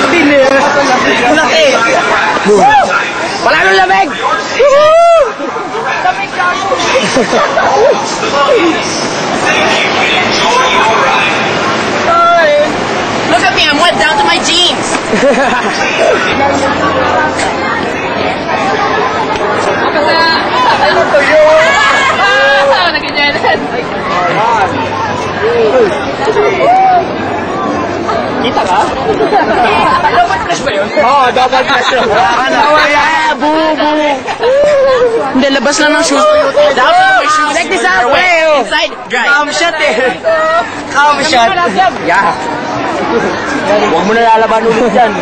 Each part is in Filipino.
Ulat eh. Palalo lamig! Lamig ka mo! Look at me, I'm wet down to my jeans! Ano to yun? Nag-jealous! Kita ka? Double flash ba yun? Oo, double flash yun. Boo, boo! Hindi, labas lang ng shoes. Check this out, bro! Inside, dry. Calm shot eh. Calm shot. Yeah. Huwag mo na lalaban ulit dyan.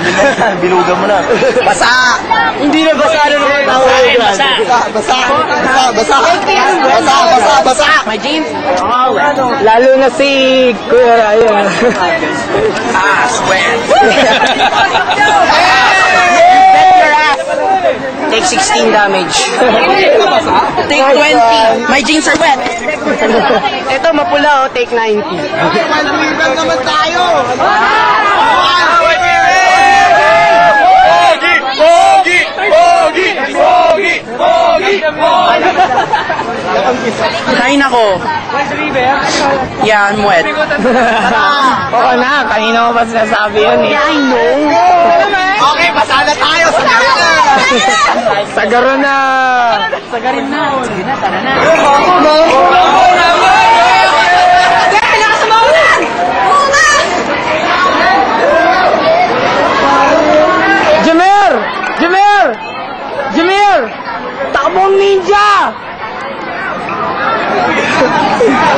Bilugan mo na. Basa! Hindi na basa na naman. Basa! Basa! Basa! Basa! Basa! My jeans? Lalo na si Kuya Ryan. Sweat! Take 16 damage. Take 20. My jeans are wet. Ito mapula, oh. Take 90. Maliliban naman tayo. Pogi! Pogi! Pogi! Pogi! Pogi! Kain ako. Yeah, I'm wet. Oo na, kanina mo pa sinasabi yun eh. I know. Okay, pasala tayo. Sagaro na. Sagaro na. Sagarin na. Sige na, tara na. Jameer! Jameer! Jameer! Takbong ninja!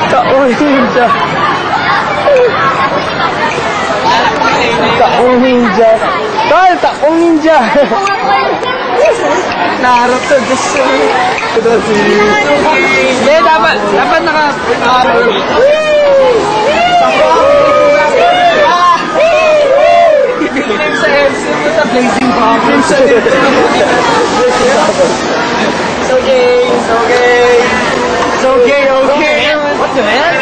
Takbong ninja! Takbong ninja! Tol! Takbong ninja! Naharap to, just hindi, dapat naka-harap. Sa MC ito sa blazing problem sa ito. It's okay, it's okay. It's okay, okay. What the hell?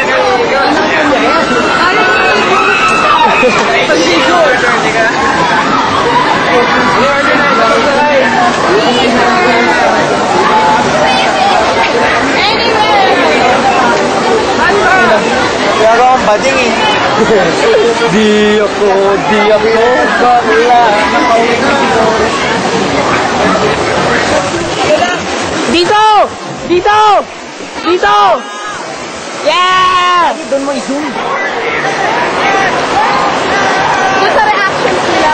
Pero ang bading eh. Di ako bakla. Dito! Dito! Dito! Yeah! Doon mo i-zoom. Doon sa reactions nila.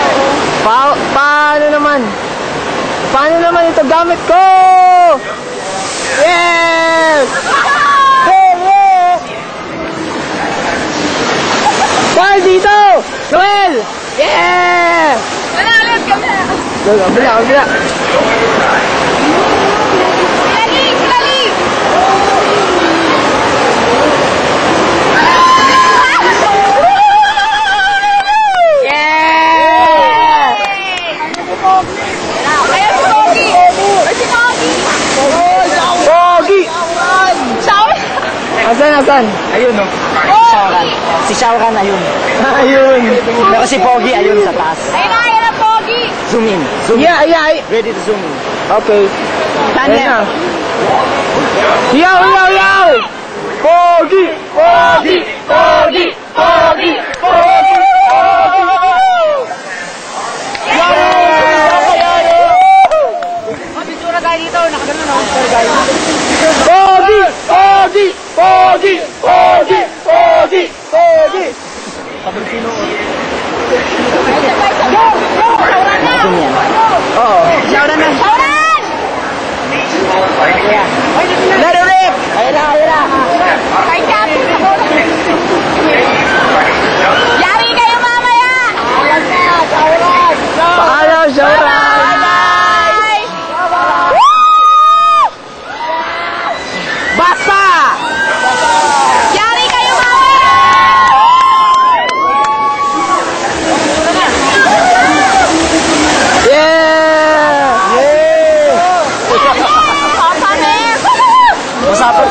Paano naman? Paano naman ito gamit ko? Yes! Noel, dito! Noel! Yeah! Nanalit kami! Kabila! Lalik! Lalik! Yeah! Kaya si Pogi! Ay, si Pogi! Pogi! Shower! Asan? Ayun no. Si Shaoran ayun. Ayun. Pero si Pogi ayun sa taas. Ayun na, Pogi! Zoom in. Yeah. Ready to zoom in. Okay. Tanya. Yo! Pogi! Pogi! Pogi! Pogi! Pogi! Picture tayo dito, nakagano no? Pogi! Pogi! Pogi! Pogi! Pogi! Pogi! Oo. Shaoran na. Sauran! Let it rip! Ayun na. Kay Captain sa bola. Yari kayo mamaya! Paalam, Shaoran! Bye! Basta! Yari kayo mamaya! Yeah! Papaner! Masapag.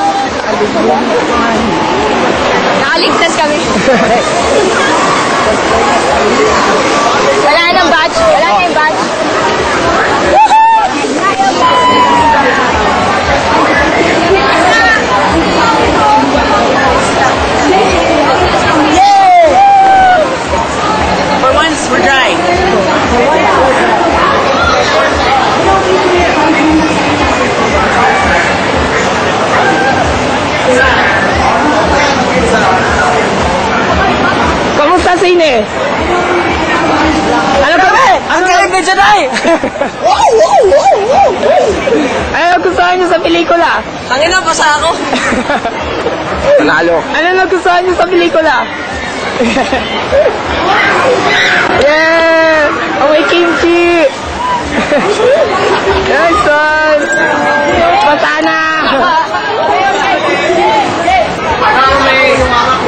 Nakaligtas kami. Wala nang badge? Wala na yung badge. For once, we're dry. Kamusta sine? Ano ka ba? Ang galing na dyan ay! Ano nagustuhan niyo sa pelikula? Tangina, basa ako. Panalo. Ano nagustuhan niyo sa pelikula? Yeah! Amoy kimchi! Nice one! Patana!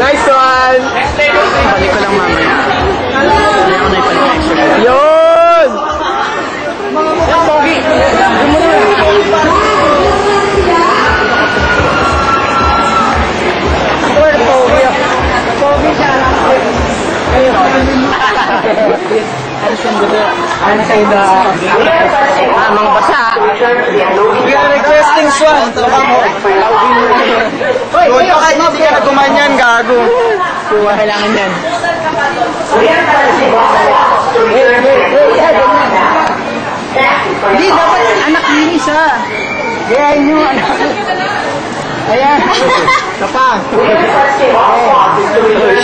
Nice one! Balik ko lang mamaya. Hindi ako naipalik. Yun! Mga basa. We are requesting Swan. Doon ka kahit hindi ka nagkumanyan, gago. Kailangan yan. Hindi, dapat anak ni isa. Gayahin nyo, anak. Ayan. Kapang. Oh,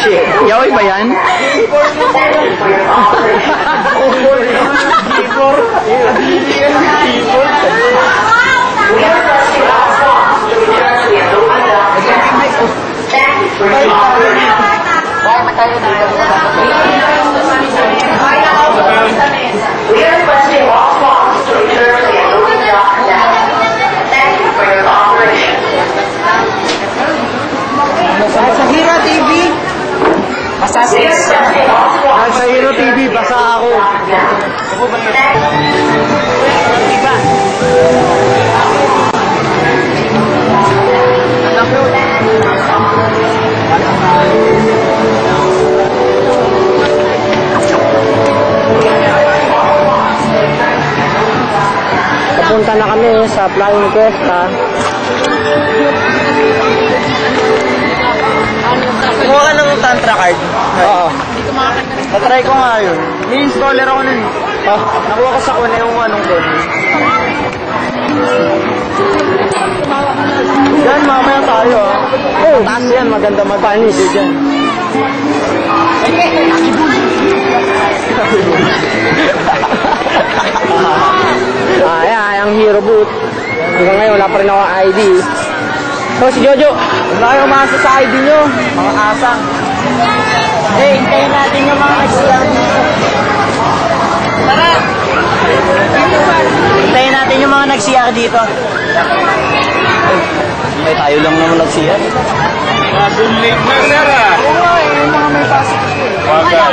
shit. Yaoy ba yan? Sa Hero TV. Basa 6. Sa Hero TV, basa ako. Iba. Papunta na kami sa Flying Cuesta. Kumuha ka ng tantra card. Oo. Natry ko nga yun. May installer ako nun. Nakuha ko sa kuna yung anong code. Yan, mamaya tayo ah. Oh, taas yan. Maganda mag-panis. Dyan. Ayan, ang hero boot. Hanggang ngayon, wala pa rin ako ID. So, si Jojo. Wala kayo umasa sa ID nyo. Mga asang. Hey, hintayin natin yung mga nagsiyan dito. Tara! Hintayin natin yung mga nag-CR dito. Ay, tayo lang naman nag-CR. Nasulit na nara. Oo nga, yung mga may pasok. Wagay.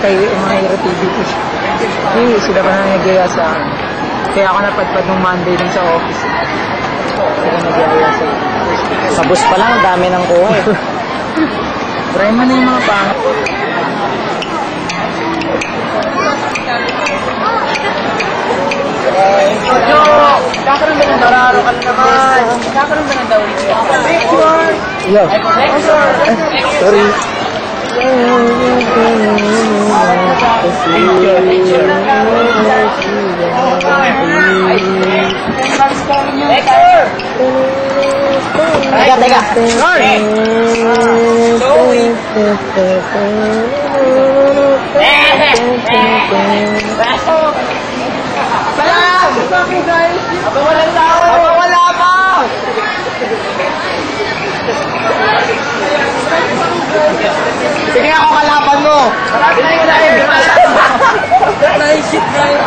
Kay mga Hero TV ko. Hindi, sila pa na nagaya sa akin. Kaya ako napadpad nung Monday dun sa office. Sila nagaya sa akin. Sa bus pa lang, ang dami ng kuha eh. Try mo na yung mga pangat. Jojo! Kakaroon ba ng dararo ka na naman? Kakaroon ba ng dawli? Picture! Yo. Sorry. Picture! Teka, teka. Salam! Aba walang tao! Aba wala pa! Sige ako kalaban mo! Marami na yun! Naisip na yun!